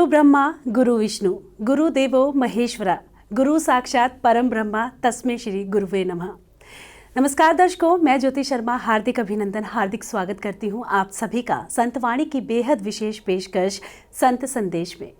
गुरु ब्रह्मा गुरु विष्णु गुरु देवो महेश्वरा गुरु साक्षात परम ब्रह्मा तस्मै श्री गुरुवे नमः। नमस्कार दर्शकों, मैं ज्योति शर्मा हार्दिक अभिनंदन, हार्दिक स्वागत करती हूँ आप सभी का संतवाणी की बेहद विशेष पेशकश संत संदेश में।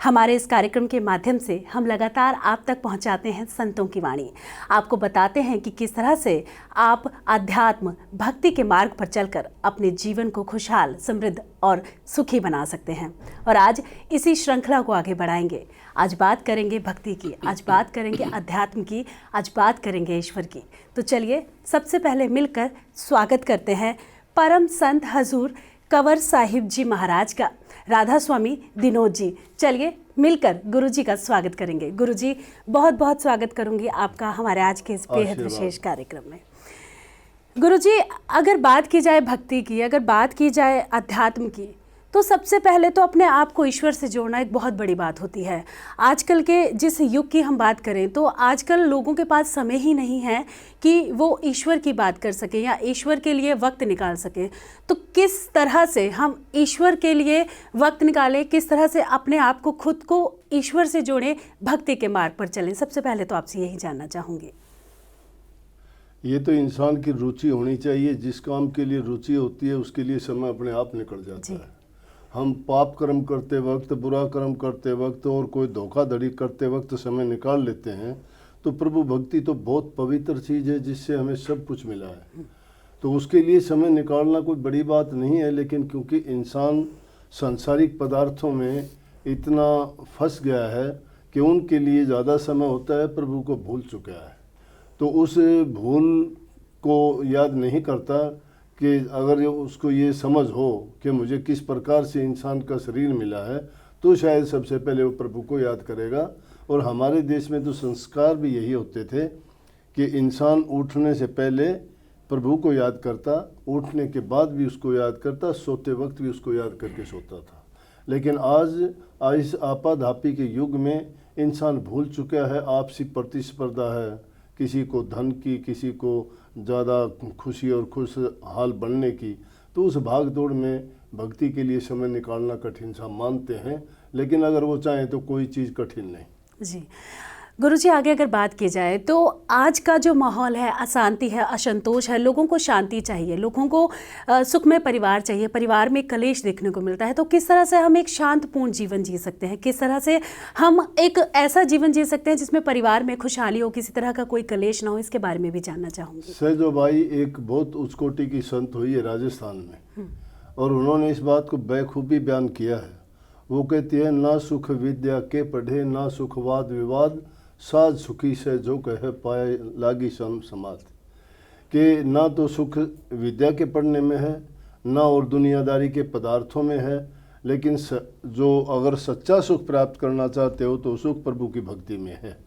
हमारे इस कार्यक्रम के माध्यम से हम लगातार आप तक पहुंचाते हैं संतों की वाणी, आपको बताते हैं कि किस तरह से आप अध्यात्म भक्ति के मार्ग पर चलकर अपने जीवन को खुशहाल, समृद्ध और सुखी बना सकते हैं। और आज इसी श्रृंखला को आगे बढ़ाएंगे। आज बात करेंगे भक्ति की, आज बात करेंगे अध्यात्म की, आज बात करेंगे ईश्वर की। तो चलिए सबसे पहले मिलकर स्वागत करते हैं परम संत हजूर कंवर साहिब जी महाराज का, राधा स्वामी दिनोद जी। चलिए मिलकर गुरु जी का स्वागत करेंगे। गुरु जी, बहुत बहुत स्वागत करूंगी आपका हमारे आज के इस बेहद विशेष कार्यक्रम में। गुरु जी, अगर बात की जाए भक्ति की, अगर बात की जाए अध्यात्म की, तो सबसे पहले तो अपने आप को ईश्वर से जोड़ना एक बहुत बड़ी बात होती है। आजकल के जिस युग की हम बात करें तो आजकल लोगों के पास समय ही नहीं है कि वो ईश्वर की बात कर सकें या ईश्वर के लिए वक्त निकाल सकें। तो किस तरह से हम ईश्वर के लिए वक्त निकालें, किस तरह से अपने आप को, खुद को ईश्वर से जोड़ें, भक्ति के मार्ग पर चलें? सबसे पहले तो आपसे यही जानना चाहूँगी। ये तो इंसान की रुचि होनी चाहिए। जिस काम के लिए रुचि होती है उसके लिए समय अपने आप निकल जाता है। हम पाप कर्म करते वक्त, बुरा कर्म करते वक्त और कोई धोखाधड़ी करते वक्त समय निकाल लेते हैं तो प्रभु भक्ति तो बहुत पवित्र चीज़ है जिससे हमें सब कुछ मिला है। तो उसके लिए समय निकालना कोई बड़ी बात नहीं है, लेकिन क्योंकि इंसान सांसारिक पदार्थों में इतना फंस गया है कि उनके लिए ज़्यादा समय होता है, प्रभु को भूल चुका है। तो उस भूल को याद नहीं करता कि अगर उसको ये समझ हो कि मुझे किस प्रकार से इंसान का शरीर मिला है तो शायद सबसे पहले वो प्रभु को याद करेगा। और हमारे देश में तो संस्कार भी यही होते थे कि इंसान उठने से पहले प्रभु को याद करता, उठने के बाद भी उसको याद करता, सोते वक्त भी उसको याद करके सोता था। लेकिन आज इस आपाधापी के युग में इंसान भूल चुका है। आपसी प्रतिस्पर्धा है, किसी को धन की, किसी को ज़्यादा खुशी और खुश हाल बनने की। तो उस भाग दौड़ में भक्ति के लिए समय निकालना कठिन सा मानते हैं, लेकिन अगर वो चाहें तो कोई चीज़ कठिन नहीं। जी गुरु जी, आगे अगर बात की जाए तो आज का जो माहौल है, अशांति है, असंतोष है, लोगों को शांति चाहिए, लोगों को सुखमय परिवार चाहिए, परिवार में कलेश देखने को मिलता है। तो किस तरह से हम एक शांतपूर्ण जीवन जी सकते हैं, किस तरह से हम एक ऐसा जीवन जी सकते हैं जिसमें परिवार में खुशहाली हो, किसी तरह का कोई कलेश ना हो? इसके बारे में भी जानना चाहूँगी। सहजो बाई एक बहुत उच्च कोटि की संत हुई है राजस्थान में, और उन्होंने इस बात को बखूबी बयान किया है। वो कहती है, ना सुख विद्या के पढ़े, ना सुख वाद विवाद, साज सुखी से जो कहे पाए लागी समात। कि ना तो सुख विद्या के पढ़ने में है, ना और दुनियादारी के पदार्थों में है, लेकिन जो अगर सच्चा सुख प्राप्त करना चाहते हो तो सुख प्रभु की भक्ति में है।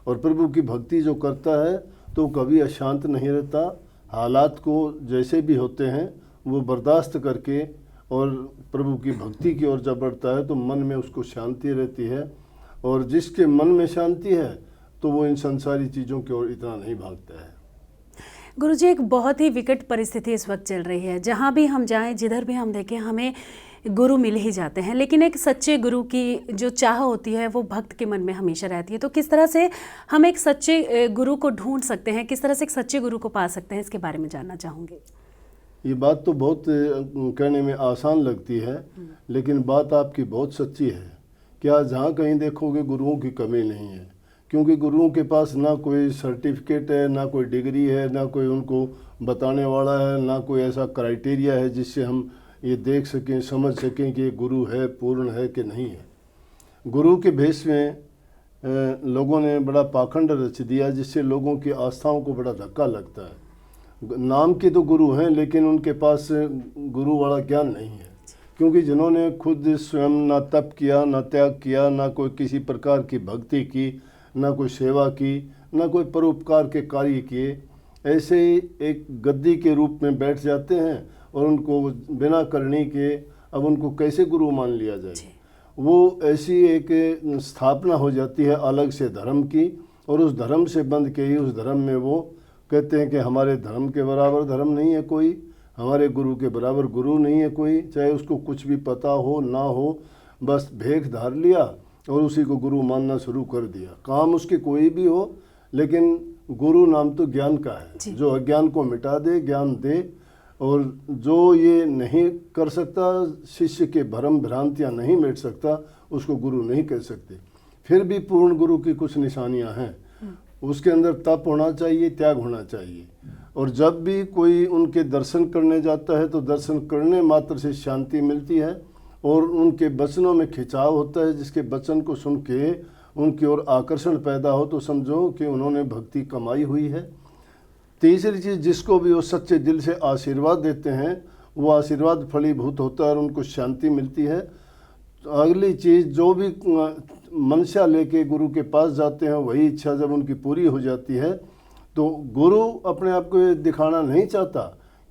और प्रभु की भक्ति जो करता है तो कभी अशांत नहीं रहता। हालात को जैसे भी होते हैं वो बर्दाश्त करके और प्रभु की भक्ति की ओर जब बढ़ता है तो मन में उसको शांति रहती है। और जिसके मन में शांति है तो वो इन संसारी चीज़ों की ओर इतना नहीं भागता है। गुरुजी, एक बहुत ही विकट परिस्थिति इस वक्त चल रही है। जहाँ भी हम जाएं, जिधर भी हम देखें, हमें गुरु मिल ही जाते हैं, लेकिन एक सच्चे गुरु की जो चाह होती है वो भक्त के मन में हमेशा रहती है। तो किस तरह से हम एक सच्चे गुरु को ढूंढ सकते हैं, किस तरह से एक सच्चे गुरु को पा सकते हैं, इसके बारे में जानना चाहूँगी। ये बात तो बहुत कहने में आसान लगती है, लेकिन बात आपकी बहुत सच्ची है। क्या जहाँ कहीं देखोगे गुरुओं की कमी नहीं है, क्योंकि गुरुओं के पास ना कोई सर्टिफिकेट है, ना कोई डिग्री है, ना कोई उनको बताने वाला है, ना कोई ऐसा क्राइटेरिया है जिससे हम ये देख सकें, समझ सकें कि ये गुरु है, पूर्ण है कि नहीं है। गुरु के भेष में लोगों ने बड़ा पाखंड रच दिया जिससे लोगों की आस्थाओं को बड़ा धक्का लगता है। नाम के तो गुरु हैं लेकिन उनके पास गुरु वाला ज्ञान नहीं है, क्योंकि जिन्होंने खुद स्वयं ना तप किया, ना त्याग किया, ना कोई किसी प्रकार की भक्ति की, ना कोई सेवा की, ना कोई परोपकार के कार्य किए, ऐसे ही एक गद्दी के रूप में बैठ जाते हैं और उनको बिना करने के अब उनको कैसे गुरु मान लिया जाए। वो ऐसी एक स्थापना हो जाती है अलग से धर्म की, और उस धर्म से बंध के ही उस धर्म में वो कहते हैं कि हमारे धर्म के बराबर धर्म नहीं है कोई, हमारे गुरु के बराबर गुरु नहीं है कोई, चाहे उसको कुछ भी पता हो ना हो। बस भेख धार लिया और उसी को गुरु मानना शुरू कर दिया। काम उसके कोई भी हो, लेकिन गुरु नाम तो ज्ञान का है, जो अज्ञान को मिटा दे, ज्ञान दे। और जो ये नहीं कर सकता, शिष्य के भ्रम भ्रांतियाँ नहीं मिट सकता, उसको गुरु नहीं कह सकते। फिर भी पूर्ण गुरु की कुछ निशानियाँ हैं। उसके अंदर तप होना चाहिए, त्याग होना चाहिए। और जब भी कोई उनके दर्शन करने जाता है तो दर्शन करने मात्र से शांति मिलती है और उनके वचनों में खिंचाव होता है, जिसके वचन को सुन के उनकी ओर आकर्षण पैदा हो तो समझो कि उन्होंने भक्ति कमाई हुई है। तीसरी चीज़, जिसको भी वो सच्चे दिल से आशीर्वाद देते हैं वो आशीर्वाद फलीभूत होता है और उनको शांति मिलती है। अगली चीज़, जो भी मनसा लेके गुरु के पास जाते हैं वही इच्छा जब उनकी पूरी हो जाती है तो गुरु अपने आप को ये दिखाना नहीं चाहता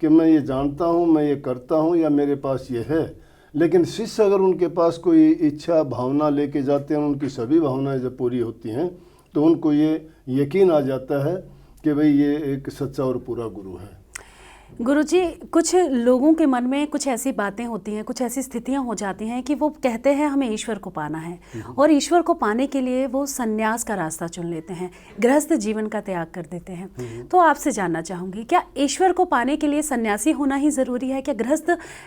कि मैं ये जानता हूँ, मैं ये करता हूँ या मेरे पास ये है। लेकिन शिष्य अगर उनके पास कोई इच्छा भावना लेके जाते हैं, उनकी सभी भावनाएं जब पूरी होती हैं तो उनको ये यकीन आ जाता है कि भाई ये एक सच्चा और पूरा गुरु है। गुरुजी, कुछ लोगों के मन में कुछ ऐसी बातें होती हैं, कुछ ऐसी स्थितियां हो जाती हैं कि वो कहते हैं हमें ईश्वर को पाना है, और ईश्वर को पाने के लिए वो सन्यास का रास्ता चुन लेते हैं, गृहस्थ जीवन का त्याग कर देते हैं। तो आपसे जानना चाहूँगी, क्या ईश्वर को पाने के लिए सन्यासी होना ही ज़रूरी है? क्या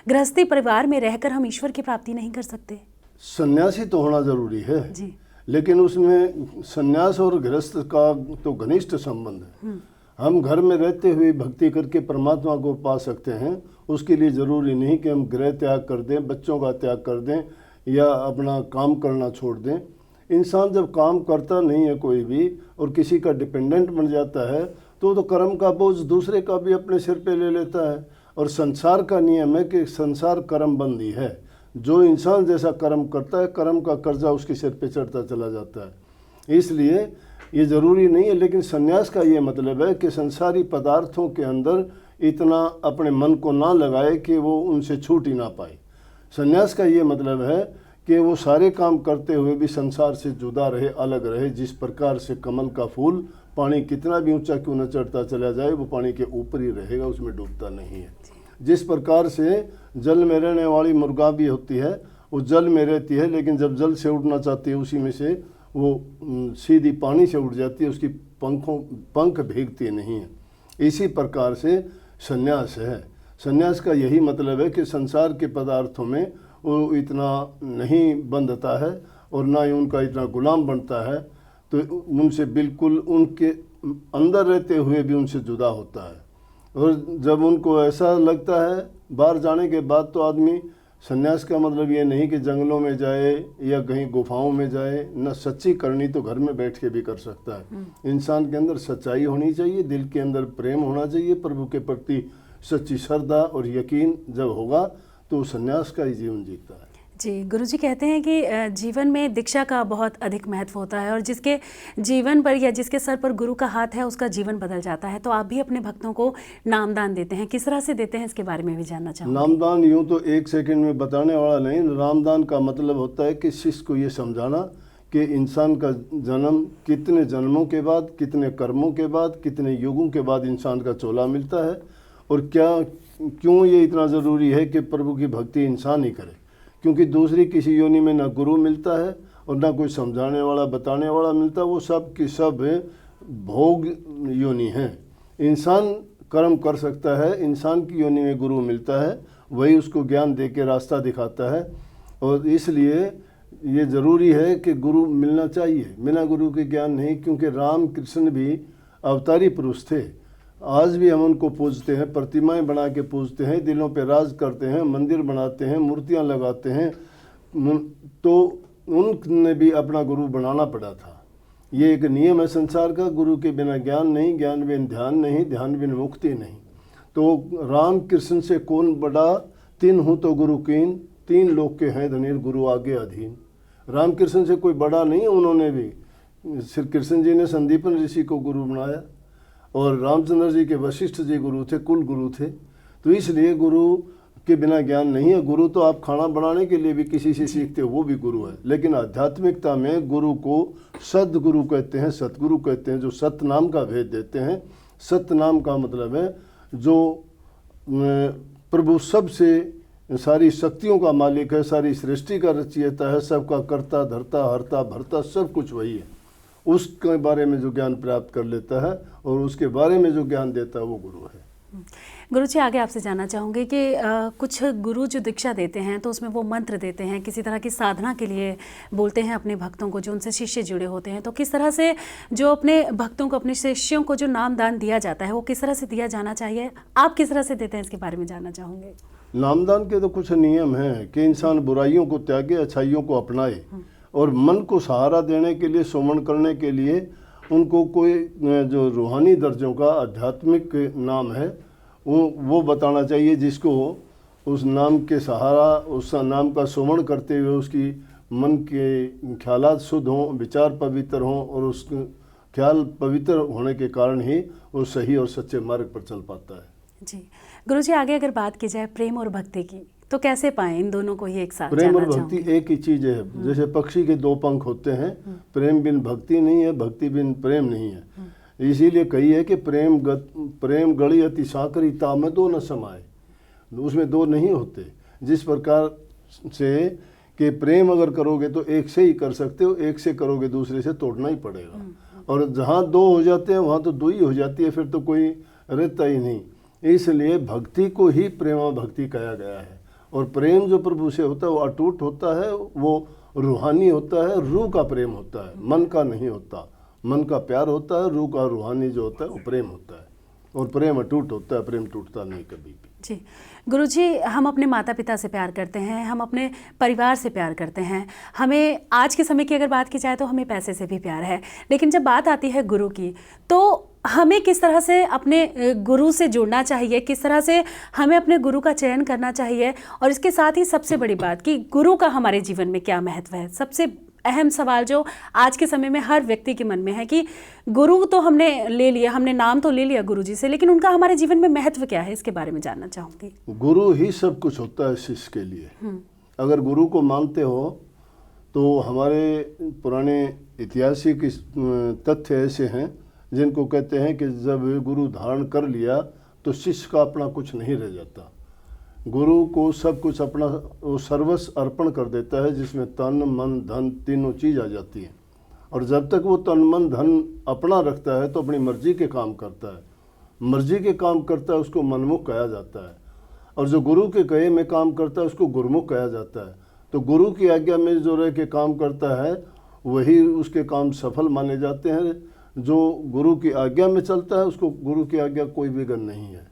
गृहस्थी परिवार में रहकर हम ईश्वर की प्राप्ति नहीं कर सकते? सन्यासी तो होना ज़रूरी है जी, लेकिन उसमें सन्यास और गृहस्थ का तो घनिष्ठ संबंध है। हम घर में रहते हुए भक्ति करके परमात्मा को पा सकते हैं। उसके लिए ज़रूरी नहीं कि हम गृह त्याग कर दें, बच्चों का त्याग कर दें या अपना काम करना छोड़ दें। इंसान जब काम करता नहीं है कोई भी और किसी का डिपेंडेंट बन जाता है तो कर्म का बोझ दूसरे का भी अपने सिर पे ले लेता है। और संसार का नियम है कि संसार कर्म बंदी है। जो इंसान जैसा कर्म करता है, कर्म का कर्जा उसके सिर पे चढ़ता चला जाता है। इसलिए ये ज़रूरी नहीं है। लेकिन सन्यास का ये मतलब है कि संसारी पदार्थों के अंदर इतना अपने मन को ना लगाए कि वो उनसे छूट ही ना पाए। सन्यास का ये मतलब है कि वो सारे काम करते हुए भी संसार से जुदा रहे, अलग रहे। जिस प्रकार से कमल का फूल पानी कितना भी ऊंचा क्यों न चढ़ता चला जाए वो पानी के ऊपर ही रहेगा, उसमें डूबता नहीं है। जिस प्रकार से जल में रहने वाली मुर्गा भी होती है, वो जल में रहती है लेकिन जब जल से उड़ना चाहती है उसी में से वो सीधी पानी से उड़ जाती है, उसकी पंख भीगती नहीं है। इसी प्रकार से सन्यास है। सन्यास का यही मतलब है कि संसार के पदार्थों में वो इतना नहीं बंधता है और ना ही उनका इतना गुलाम बनता है, तो उनसे बिल्कुल उनके अंदर रहते हुए भी उनसे जुदा होता है। और जब उनको ऐसा लगता है बाहर जाने के बाद, तो आदमी, सन्यास का मतलब ये नहीं कि जंगलों में जाए या कहीं गुफाओं में जाए, न सच्ची करनी तो घर में बैठ के भी कर सकता है। इंसान के अंदर सच्चाई होनी चाहिए, दिल के अंदर प्रेम होना चाहिए, प्रभु के प्रति सच्ची श्रद्धा और यकीन जब होगा तो सन्यास का ही जीवन जीता है। जी, गुरुजी कहते हैं कि जीवन में दीक्षा का बहुत अधिक महत्व होता है और जिसके जीवन पर या जिसके सर पर गुरु का हाथ है उसका जीवन बदल जाता है। तो आप भी अपने भक्तों को नामदान देते हैं, किस तरह से देते हैं इसके बारे में भी जानना चाहूँगा। नामदान यूँ तो एक सेकंड में बताने वाला नहीं। नामदान का मतलब होता है कि शिष्य को ये समझाना कि इंसान का जन्म कितने जन्मों के बाद, कितने कर्मों के बाद, कितने युगों के बाद इंसान का चोला मिलता है और क्यों ये इतना ज़रूरी है कि प्रभु की भक्ति इंसान ही करे। क्योंकि दूसरी किसी योनि में ना गुरु मिलता है और ना कोई समझाने वाला बताने वाला मिलता है। वो सब की सब भोग योनि है। इंसान कर्म कर सकता है, इंसान की योनि में गुरु मिलता है, वही उसको ज्ञान दे के रास्ता दिखाता है। और इसलिए ये ज़रूरी है कि गुरु मिलना चाहिए, बिना गुरु के ज्ञान नहीं। क्योंकि राम कृष्ण भी अवतारी पुरुष थे, आज भी हम उनको पूजते हैं, प्रतिमाएं बना के पूजते हैं, दिलों पे राज करते हैं, मंदिर बनाते हैं, मूर्तियां लगाते हैं। तो उनने भी अपना गुरु बनाना पड़ा था। ये एक नियम है संसार का, गुरु के बिना ज्ञान नहीं, ज्ञान बिन ध्यान नहीं, ध्यान बिन मुक्ति नहीं। तो राम कृष्ण से कौन बड़ा, तीन हूँ तो गुरु कीन, तीन लोग के हैं धनीर गुरु आगे अधीन। राम कृष्ण से कोई बड़ा नहीं, उन्होंने भी, श्री कृष्ण जी ने संदीपन ऋषि को गुरु बनाया और रामचंद्र जी के वशिष्ठ जी गुरु थे, कुल गुरु थे। तो इसलिए गुरु के बिना ज्ञान नहीं है। गुरु तो आप खाना बनाने के लिए भी किसी से सीखते हो, वो भी गुरु है। लेकिन आध्यात्मिकता में गुरु को सद्गुरु कहते हैं, सतगुरु कहते हैं, जो सत्य नाम का भेद देते हैं। सत्य नाम का मतलब है जो प्रभु सबसे सारी शक्तियों का मालिक है, सारी सृष्टि का रचयिता है, सबका कर्ता धर्ता हरता भरता सब कुछ वही है। उसके बारे में जो ज्ञान प्राप्त कर लेता है और उसके बारे में जो ज्ञान देता है वो गुरु है। गुरु जी, आगे आपसे जानना चाहूँगी कि कुछ गुरु जो दीक्षा देते हैं तो उसमें वो मंत्र देते हैं, किसी तरह की साधना के लिए बोलते हैं अपने भक्तों को, जो उनसे शिष्य जुड़े होते हैं, तो किस तरह से जो अपने भक्तों को, अपने शिष्यों को जो नाम दान दिया जाता है वो किस तरह से दिया जाना चाहिए, आप किस तरह से देते हैं, इसके बारे में जानना चाहूँगे। नामदान के तो कुछ नियम हैं कि इंसान बुराइयों को त्यागे, अच्छाइयों को अपनाए और मन को सहारा देने के लिए, सुमन करने के लिए उनको कोई जो रूहानी दर्जों का आध्यात्मिक नाम है वो बताना चाहिए, जिसको उस नाम के सहारा, उस नाम का सुमन करते हुए उसकी मन के ख्यालात शुद्ध हों, विचार पवित्र हों और उस ख्याल पवित्र होने के कारण ही वो सही और सच्चे मार्ग पर चल पाता है। जी गुरु जी, आगे अगर बात की जाए प्रेम और भक्ति की, तो कैसे पाएं इन दोनों को ही एक साथ? प्रेम और भक्ति एक ही चीज है। जैसे पक्षी के दो पंख होते हैं, प्रेम बिन भक्ति नहीं है, भक्ति बिन प्रेम नहीं है। इसीलिए कही है कि प्रेम गढ़ी अति साकरी ताम दो न समाए, उसमें दो नहीं होते। जिस प्रकार से कि प्रेम अगर करोगे तो एक से ही कर सकते हो, एक से करोगे दूसरे से तोड़ना ही पड़ेगा। और जहाँ दो हो जाते हैं वहाँ तो दो ही हो जाती है, फिर तो कोई रहता ही नहीं। इसलिए भक्ति को ही प्रेमा भक्ति कहा गया है। और प्रेम जो प्रभु से होता है वो अटूट होता है, वो रूहानी होता है, रूह का प्रेम होता है, मन का नहीं होता। मन का प्यार होता है, रूह का रूहानी जो होता है वो प्रेम होता है। और प्रेम अटूट होता है, प्रेम टूटता नहीं कभी भी। जी गुरुजी, हम अपने माता पिता से प्यार करते हैं, हम अपने परिवार से प्यार करते हैं, हमें आज के समय की अगर बात की जाए तो हमें पैसे से भी प्यार है, लेकिन जब बात आती है गुरु की तो हमें किस तरह से अपने गुरु से जुड़ना चाहिए, किस तरह से हमें अपने गुरु का चयन करना चाहिए, और इसके साथ ही सबसे बड़ी बात कि गुरु का हमारे जीवन में क्या महत्व है। सबसे अहम सवाल जो आज के समय में हर व्यक्ति के मन में है कि गुरु तो हमने ले लिया, हमने नाम तो ले लिया गुरु जी से, लेकिन उनका हमारे जीवन में महत्व क्या है, इसके बारे में जानना चाहूँगी। गुरु ही सब कुछ होता है शिष्य के लिए। अगर गुरु को मानते हो तो हमारे पुराने ऐतिहासिक तथ्य ऐसे हैं जिनको कहते हैं कि जब गुरु धारण कर लिया तो शिष्य का अपना कुछ नहीं रह जाता। गुरु को सब कुछ अपना वो सर्वस्व अर्पण कर देता है, जिसमें तन मन धन तीनों चीज़ आ जाती है। और जब तक वो तन मन धन अपना रखता है तो अपनी मर्जी के काम करता है। मर्जी के काम करता है उसको मनमुख कहा जाता है, और जो गुरु के कहे में काम करता है उसको गुरुमुख कहा जाता है। तो गुरु की आज्ञा में जो रह के काम करता है वही उसके काम सफल माने जाते हैं। जो गुरु की आज्ञा में चलता है उसको गुरु की आज्ञा कोई विघ्न नहीं है।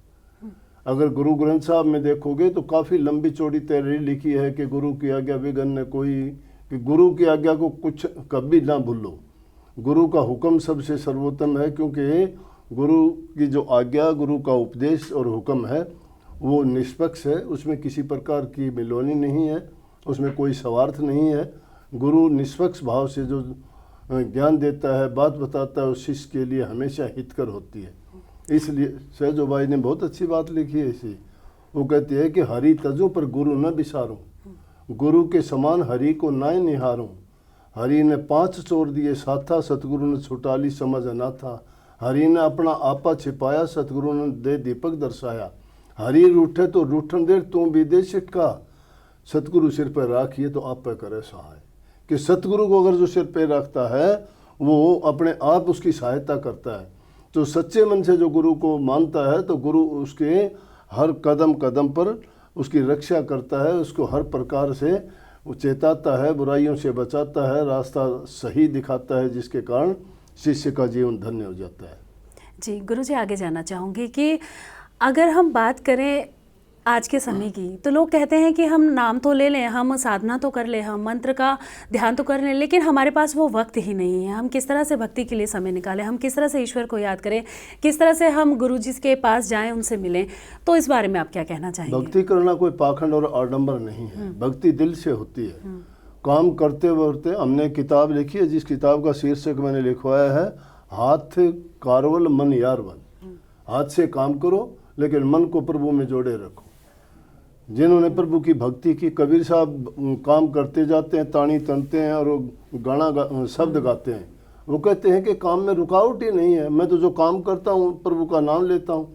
अगर गुरु ग्रंथ साहब में देखोगे तो काफ़ी लंबी चौड़ी तहरीर लिखी है कि गुरु की आज्ञा विघ्न न कोई, कि गुरु की आज्ञा को कुछ कभी ना भूलो। गुरु का हुक्म सबसे सर्वोत्तम है, क्योंकि गुरु की जो आज्ञा, गुरु का उपदेश और हुक्म है वो निष्पक्ष है, उसमें किसी प्रकार की मिलोनी नहीं है, उसमें कोई स्वार्थ नहीं है। गुरु निष्पक्ष भाव से जो ज्ञान देता है, बात बताता है, उस शिष्य के लिए हमेशा हितकर होती है। इसलिए सहजो भाई ने बहुत अच्छी बात लिखी है इसी। वो कहती है कि हरि तजो पर गुरु न बिसारूं, गुरु के समान हरि को नाय निहारूं। हरि ने 5 चोर दिए साथा, सतगुरु ने छुटाली समझ अनाथा। हरि ने अपना आपा छिपाया, सतगुरु ने दे दीपक दर्शाया। हरि रूठे तो रूठन देर तू भी दे छिटका, सतगुरु सिर पर राखिए तो आप पर करे सहाय। कि सतगुरु को अगर जो सिर पर रखता है वो अपने आप उसकी सहायता करता है। तो सच्चे मन से जो गुरु को मानता है तो गुरु उसके हर कदम कदम पर उसकी रक्षा करता है, उसको हर प्रकार से वो चेताता है, बुराइयों से बचाता है, रास्ता सही दिखाता है, जिसके कारण शिष्य का जीवन धन्य हो जाता है। जी गुरु जी, आगे जानना चाहूँगी कि अगर हम बात करें आज के समय की, तो लोग कहते हैं कि हम नाम तो ले लें, हम साधना तो कर लें, हम मंत्र का ध्यान तो कर लें, लेकिन हमारे पास वो वक्त ही नहीं है। हम किस तरह से भक्ति के लिए समय निकालें, हम किस तरह से ईश्वर को याद करें, किस तरह से हम गुरु जी के पास जाएं, उनसे मिलें, तो इस बारे में आप क्या कहना चाहेंगे? भक्ति करना कोई पाखंड और आडंबर नहीं है, भक्ति दिल से होती है। काम करते वक्त हमने किताब लिखी है, जिस किताब का शीर्षक मैंने लिखवाया है हाथ कारवल मन यारवन। हाथ से काम करो लेकिन मन को प्रभु में जोड़े रखो। जिन्होंने प्रभु की भक्ति की, कबीर साहब काम करते जाते हैं, ताड़ी तनते हैं और शब्द गाते हैं। वो कहते हैं कि काम में रुकावट ही नहीं है, मैं तो जो काम करता हूँ प्रभु का नाम लेता हूँ।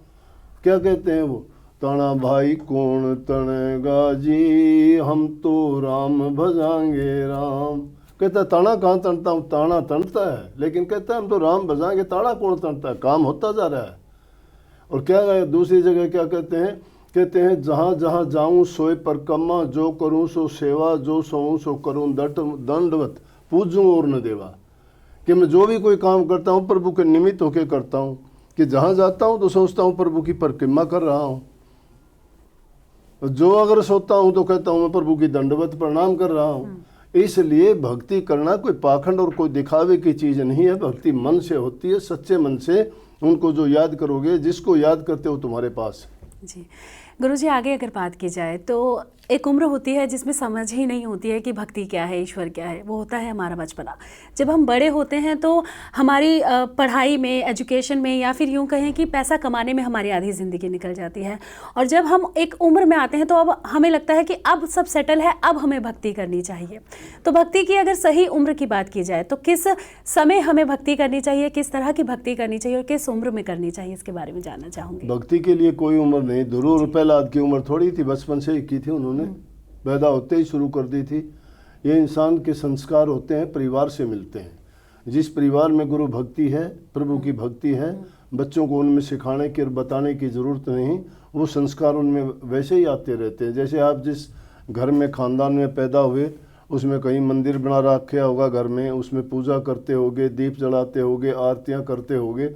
क्या कहते हैं वो? तना भाई कौन तनेगा जी, हम तो राम भजाएंगे राम। कहता ताना कहाँ तनता हूँ, ताना तनता है, लेकिन कहता है हम तो राम भजाएंगे, ताना कौन तनता है, काम होता जा रहा है। और क्या दूसरी जगह क्या कहते हैं, कहते हैं जहाँ जहाँ जाऊँ सोए परकम्मा, जो करूँ सो सेवा, जो सोऊँ सो करूँ दंडवत, पूजूँ और न देवा। कि मैं जो भी कोई काम करता हूँ प्रभु के निमित्त होके करता हूँ, कि जहाँ जाता हूँ तो सोचता हूँ प्रभु की परिक्रमा कर रहा हूँ, जो अगर सोता हूँ तो कहता हूँ मैं प्रभु की दंडवत प्रणाम कर रहा हूँ। इसलिए भक्ति करना कोई पाखंड और कोई दिखावे की चीज़ नहीं है, भक्ति मन से होती है, सच्चे मन से। उनको जो याद करोगे, जिसको याद करते हो तुम्हारे पास। जी गुरुजी, आगे अगर बात की जाए तो एक उम्र होती है जिसमें समझ ही नहीं होती है कि भक्ति क्या है, ईश्वर क्या है। वो होता है हमारा बचपना। जब हम बड़े होते हैं तो हमारी पढ़ाई में, एजुकेशन में, या फिर यूँ कहें कि पैसा कमाने में हमारी आधी ज़िंदगी निकल जाती है। और जब हम एक उम्र में आते हैं तो अब हमें लगता है कि अब सब सेटल है, अब हमें भक्ति करनी चाहिए। तो भक्ति की अगर सही उम्र की बात की जाए तो किस समय हमें भक्ति करनी चाहिए, किस तरह की भक्ति करनी चाहिए और किस उम्र में करनी चाहिए, इसके बारे में जानना चाहूँगी। भक्ति के लिए कोई उम्र नहीं। ध्रुव प्रहलाद की उम्र थोड़ी थी, बचपन से ही की थी उन्होंने, पैदा होते ही शुरू कर दी थी। ये इंसान के संस्कार होते हैं, परिवार से मिलते हैं। जिस परिवार में गुरु भक्ति है, प्रभु की भक्ति है, बच्चों को उनमें सिखाने की और बताने की ज़रूरत नहीं, वो संस्कार उनमें वैसे ही आते रहते हैं। जैसे आप जिस घर में, खानदान में पैदा हुए, उसमें कहीं मंदिर बना रखा होगा घर में, उसमें पूजा करते होगे, दीप जलाते होगे, आरतियाँ करते होगे,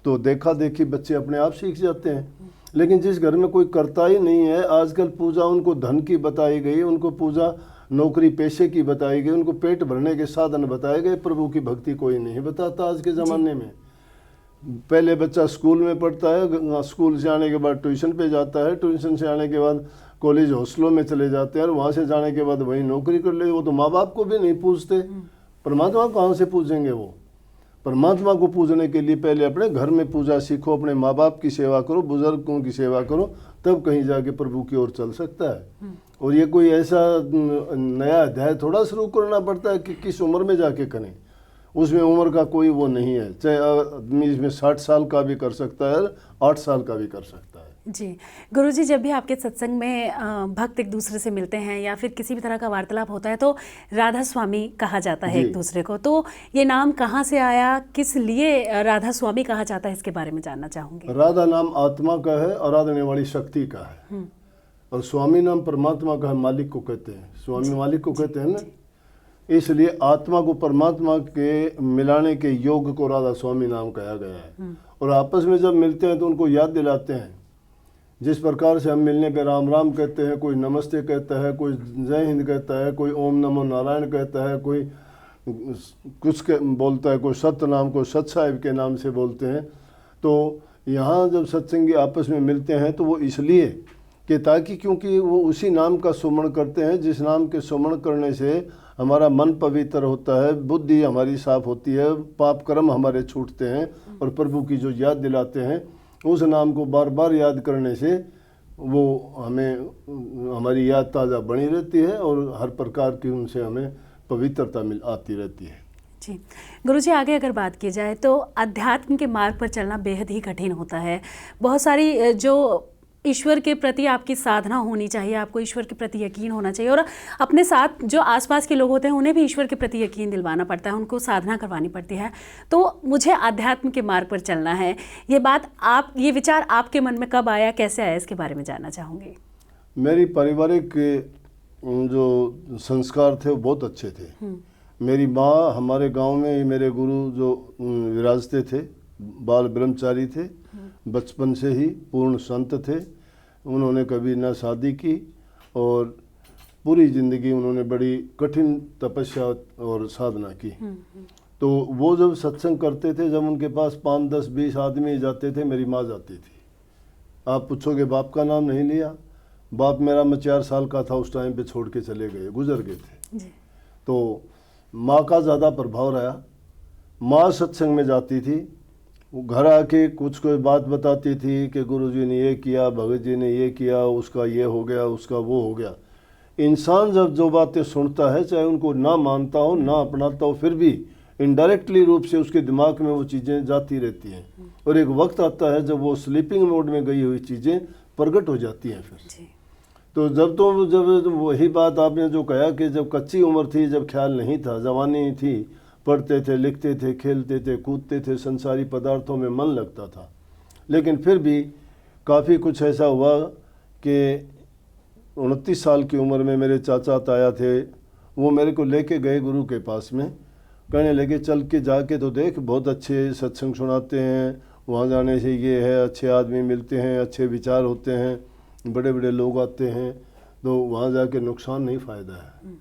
तो देखा देखी बच्चे अपने आप सीख जाते हैं। लेकिन जिस घर में कोई करता ही नहीं है, आजकल पूजा उनको धन की बताई गई, उनको पूजा नौकरी पेशे की बताई गई, उनको पेट भरने के साधन बताए गए, प्रभु की भक्ति कोई नहीं बताता आज के ज़माने में। पहले बच्चा स्कूल में पढ़ता है, स्कूल से आने के बाद ट्यूशन पे जाता है, ट्यूशन से आने के बाद कॉलेज हॉस्टलों में चले जाते हैं, और वहाँ से जाने के बाद वहीं नौकरी कर ले। वो तो माँ बाप को भी नहीं पूछते, परमात्मा कहाँ से पूछेंगे वो। परमात्मा को पूजने के लिए पहले अपने घर में पूजा सीखो, अपने माँ बाप की सेवा करो, बुजुर्गों की सेवा करो, तब कहीं जाके प्रभु की ओर चल सकता है। और ये कोई ऐसा नया अध्याय थोड़ा शुरू करना पड़ता है कि किस उम्र में जाके करें, उसमें उम्र का कोई वो नहीं है। चाहे आदमी इसमें 60 साल का भी कर सकता है, 8 साल का भी कर सकता है। जी गुरुजी, जब भी आपके सत्संग में भक्त एक दूसरे से मिलते हैं या फिर किसी भी तरह का वार्तालाप होता है तो राधा स्वामी कहा जाता है एक दूसरे को, तो ये नाम कहाँ से आया, किस लिए राधा स्वामी कहा जाता है, इसके बारे में जानना चाहूँगी। राधा नाम आत्मा का है, आराधने वाली शक्ति का है, और स्वामी नाम परमात्मा का है, मालिक को कहते हैं। स्वामी मालिक को कहते हैं ना, इसलिए आत्मा को परमात्मा के मिलाने के योग को राधा स्वामी नाम कहा गया है। और आपस में जब मिलते हैं तो उनको याद दिलाते हैं। जिस प्रकार से हम मिलने पे राम राम कहते हैं, कोई नमस्ते कहता है, कोई जय हिंद कहता है, कोई ओम नमो नारायण कहता है, कोई कुछ बोलता है, कोई सत्य नाम को सत साहिब के नाम से बोलते हैं। तो यहाँ जब सत्संगी आपस में मिलते हैं तो वो इसलिए कि ताकि, क्योंकि वो उसी नाम का सुमरण करते हैं जिस नाम के सुमरण करने से हमारा मन पवित्र होता है, बुद्धि हमारी साफ होती है, पाप कर्म हमारे छूटते हैं, और प्रभु की जो याद दिलाते हैं उस नाम को बार बार याद करने से वो हमें, हमारी याद ताज़ा बनी रहती है और हर प्रकार की उनसे हमें पवित्रता आती रहती है। जी गुरुजी, आगे अगर बात की जाए तो अध्यात्म के मार्ग पर चलना बेहद ही कठिन होता है। बहुत सारी जो ईश्वर के प्रति आपकी साधना होनी चाहिए, आपको ईश्वर के प्रति यकीन होना चाहिए, और अपने साथ जो आसपास के लोग होते हैं उन्हें भी ईश्वर के प्रति यकीन दिलवाना पड़ता है, उनको साधना करवानी पड़ती है। तो मुझे आध्यात्म के मार्ग पर चलना है, ये बात आप, ये विचार आपके मन में कब आया, कैसे आया, इसके बारे में जानना चाहूँगी। मेरी पारिवारिक जो संस्कार थे वो बहुत अच्छे थे। मेरी माँ हमारे गांव में ही, मेरे गुरु जो विराजते थे, बाल ब्रह्मचारी थे, बचपन से ही पूर्ण संत थे। उन्होंने कभी ना शादी की और पूरी ज़िंदगी उन्होंने बड़ी कठिन तपस्या और साधना की। तो वो जब सत्संग करते थे, जब उनके पास 5, 10, 20 आदमी जाते थे, मेरी माँ जाती थी। आप पूछोगे बाप का नाम नहीं लिया, बाप मेरा, मैं 4 साल का था उस टाइम पे छोड़ के चले गए, गुजर गए थे जी। तो माँ का ज़्यादा प्रभाव रहा। माँ सत्संग में जाती थी, वो घर आके कुछ कोई बात बताती थी कि गुरुजी ने ये किया, भगत जी ने ये किया, उसका ये हो गया, उसका वो हो गया। इंसान जब जो बातें सुनता है, चाहे उनको ना मानता हो, ना अपनाता हो, फिर भी इनडायरेक्टली रूप से उसके दिमाग में वो चीज़ें जाती रहती हैं। और एक वक्त आता है जब वो स्लीपिंग मोड में गई हुई चीज़ें प्रकट हो जाती हैं फिर। जी। तो जब वही बात आपने जो कहा कि जब कच्ची उम्र थी, जब ख्याल नहीं था, जवानी थी, पढ़ते थे, लिखते थे, खेलते थे, कूदते थे, संसारी पदार्थों में मन लगता था, लेकिन फिर भी काफ़ी कुछ ऐसा हुआ कि 29 साल की उम्र में मेरे चाचा ताया थे, वो मेरे को लेके गए गुरु के पास में, कहने लगे चल के जाके तो देख, बहुत अच्छे सत्संग सुनाते हैं, वहाँ जाने से ये है, अच्छे आदमी मिलते हैं, अच्छे विचार होते हैं, बड़े बड़े लोग आते हैं, तो वहाँ जाके नुकसान नहीं, फ़ायदा है।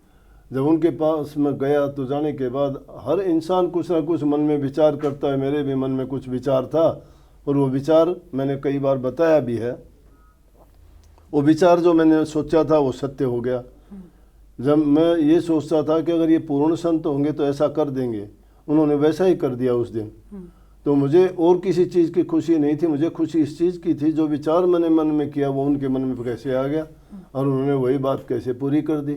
जब उनके पास मैं गया तो जाने के बाद हर इंसान कुछ ना कुछ मन में विचार करता है, मेरे भी मन में कुछ विचार था, और वो विचार मैंने कई बार बताया भी है। वो विचार जो मैंने सोचा था वो सत्य हो गया। जब मैं ये सोचता था कि अगर ये पूर्ण संत होंगे तो ऐसा कर देंगे, उन्होंने वैसा ही कर दिया उस दिन। तो मुझे और किसी चीज़ की खुशी नहीं थी, मुझे खुशी इस चीज़ की थी, जो विचार मैंने मन में किया वो उनके मन में कैसे आ गया और उन्होंने वही बात कैसे पूरी कर दी।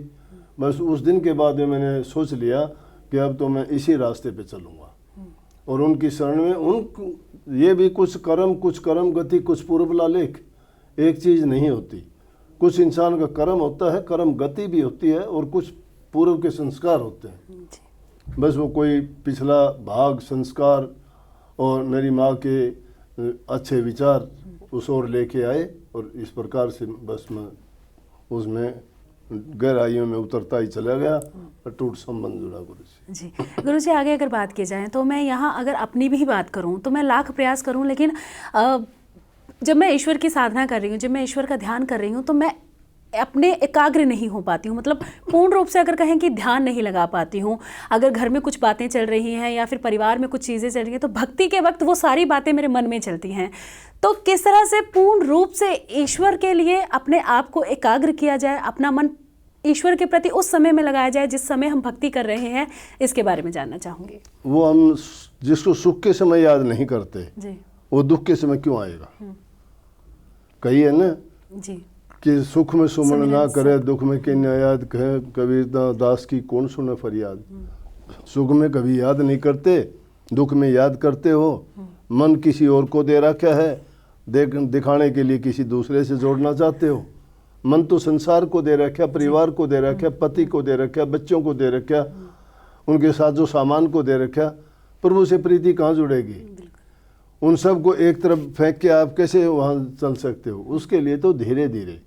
बस उस दिन के बाद में मैंने सोच लिया कि अब तो मैं इसी रास्ते पे चलूँगा, और उनकी शरण में ये भी कुछ कर्म गति, कुछ पूर्व लालेख, एक चीज़ नहीं होती। कुछ इंसान का कर्म होता है, कर्म गति भी होती है, और कुछ पूर्व के संस्कार होते हैं। बस वो कोई पिछला भाग, संस्कार और मेरी माँ के अच्छे विचार उस ओर लेके आए, और इस प्रकार से बस मैं उसमें गहराइयों में उतरता ही चला गया, अटूट संबंध जुड़ा गुरु से। जी गुरु जी, आगे अगर बात की जाए तो मैं यहाँ अगर अपनी भी बात करूँ तो मैं लाख प्रयास करूँ, लेकिन जब मैं ईश्वर की साधना कर रही हूँ, जब मैं ईश्वर का ध्यान कर रही हूँ, तो मैं अपने एकाग्र नहीं हो पाती हूँ। मतलब पूर्ण रूप से अगर कहें कि ध्यान नहीं लगा पाती हूँ। अगर घर में कुछ बातें चल रही हैं या फिर परिवार में कुछ चीज़ें चल रही हैं, तो भक्ति के वक्त वो सारी बातें मेरे मन में चलती हैं। तो किस तरह से पूर्ण रूप से ईश्वर के लिए अपने आप को एकाग्र किया जाए, अपना मन ईश्वर के प्रति उस समय में लगाया जाए जिस समय हम भक्ति कर रहे हैं, इसके बारे में जानना चाहूँगी। वो हम जिसको सुख के समय याद नहीं करते जी, वो दुख के समय क्यों आएगा? कही है ना जी, कि सुख में सुमन ना करे, दुख में किन्या याद कहे, कबीर दास की कौन सुने फरियाद। सुख में कभी याद नहीं करते, दुख में याद करते हो। मन किसी और को दे रखा है, दिखाने के लिए किसी दूसरे से जोड़ना चाहते हो। मन तो संसार को दे रखा, परिवार को दे रखा, पति को दे रखा, बच्चों को दे रखा, उनके साथ जो सामान को दे रखा। प्रभु से प्रीति कहाँ जुड़ेगी? उन सब को एक तरफ फेंक के आप कैसे वहाँ चल सकते हो? उसके लिए तो धीरे धीरे,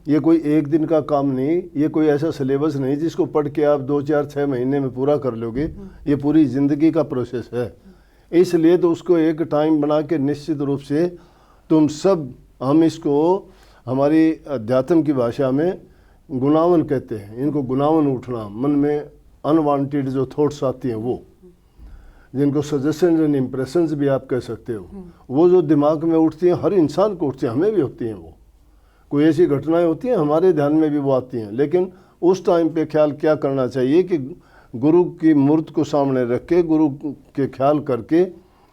ये कोई एक दिन का काम नहीं, ये कोई ऐसा सिलेबस नहीं जिसको पढ़ के आप 2, 4, 6 महीने में पूरा कर लोगे। ये पूरी ज़िंदगी का प्रोसेस है। इसलिए तो उसको एक टाइम बना के निश्चित रूप से तुम सब, हम इसको हमारी अध्यात्म की भाषा में गुनावन कहते हैं। इनको गुनावन उठना, मन में अनवांटेड जो थॉट्स आती हैं, वो जिनको सजेशन एंड इम्प्रेशंस भी आप कह सकते हो, वो जो दिमाग में उठती हैं, हर इंसान को उठती हैं, हमें भी होती हैं। वो कोई ऐसी घटनाएं होती हैं हमारे ध्यान में भी वो आती हैं, लेकिन उस टाइम पे ख्याल क्या करना चाहिए कि गुरु की मूर्त को सामने रख के, गुरु के ख्याल करके,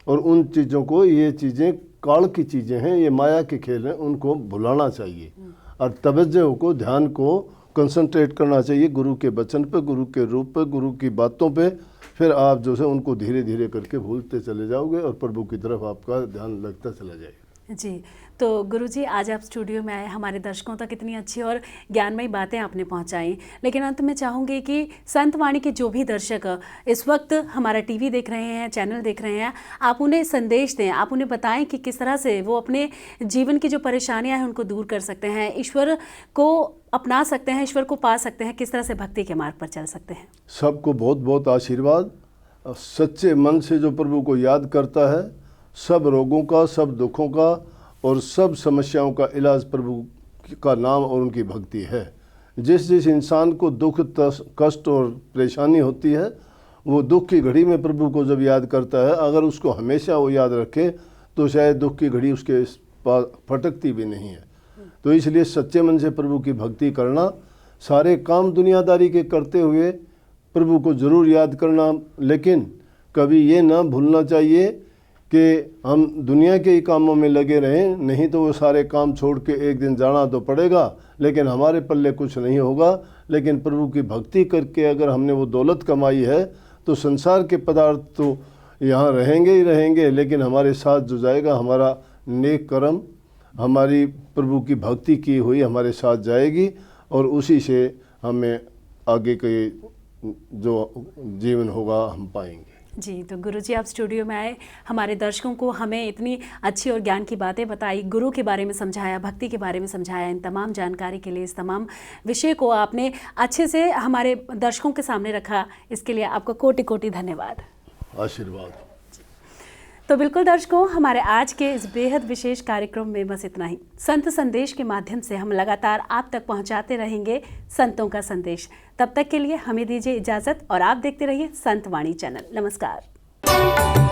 और उन चीज़ों को, ये चीज़ें काल की चीज़ें हैं, ये माया के खेल हैं, उनको भुलाना चाहिए और तवज्जो को, ध्यान को कंसंट्रेट करना चाहिए गुरु के वचन पे, गुरु के रूप पे, गुरु की बातों पे। फिर आप जो है उनको धीरे धीरे करके भूलते चले जाओगे और प्रभु की तरफ आपका ध्यान लगता चला जाएगा। जी, तो गुरुजी आज आप स्टूडियो में आए, हमारे दर्शकों तक इतनी अच्छी और ज्ञानमयी बातें आपने पहुंचाई, लेकिन अंत में चाहूँगी कि संत वाणी के जो भी दर्शक इस वक्त हमारा टीवी देख रहे हैं, चैनल देख रहे हैं, आप उन्हें संदेश दें, आप उन्हें बताएं कि किस तरह से वो अपने जीवन की जो परेशानियां हैं उनको दूर कर सकते हैं, ईश्वर को अपना सकते हैं, ईश्वर को पा सकते हैं, किस तरह से भक्ति के मार्ग पर चल सकते हैं। सबको बहुत बहुत आशीर्वाद। सच्चे मन से जो प्रभु को याद करता है, सब रोगों का, सब दुखों का और सब समस्याओं का इलाज प्रभु का नाम और उनकी भक्ति है। जिस जिस इंसान को दुख, कष्ट और परेशानी होती है, वो दुख की घड़ी में प्रभु को जब याद करता है, अगर उसको हमेशा वो याद रखे तो शायद दुख की घड़ी उसके फटकती भी नहीं है। तो इसलिए सच्चे मन से प्रभु की भक्ति करना, सारे काम दुनियादारी के करते हुए प्रभु को ज़रूर याद करना, लेकिन कभी ये ना भूलना चाहिए कि हम दुनिया के ही कामों में लगे रहें, नहीं तो वो सारे काम छोड़ के एक दिन जाना तो पड़ेगा, लेकिन हमारे पल्ले कुछ नहीं होगा। लेकिन प्रभु की भक्ति करके अगर हमने वो दौलत कमाई है तो संसार के पदार्थ तो यहाँ रहेंगे ही रहेंगे, लेकिन हमारे साथ जो जाएगा हमारा नेक कर्म, हमारी प्रभु की भक्ति की हुई हमारे साथ जाएगी और उसी से हमें आगे के जो जीवन होगा हम पाएंगे। जी, तो गुरुजी आप स्टूडियो में आए, हमारे दर्शकों को हमें इतनी अच्छी और ज्ञान की बातें बताई, गुरु के बारे में समझाया, भक्ति के बारे में समझाया। इन तमाम जानकारी के लिए, इस तमाम विषय को आपने अच्छे से हमारे दर्शकों के सामने रखा, इसके लिए आपको कोटि कोटि धन्यवाद। आशीर्वाद। तो बिल्कुल दर्शकों, हमारे आज के इस बेहद विशेष कार्यक्रम में बस इतना ही। संत संदेश के माध्यम से हम लगातार आप तक पहुंचाते रहेंगे संतों का संदेश। तब तक के लिए हमें दीजिए इजाज़त और आप देखते रहिए संत वाणी चैनल। नमस्कार।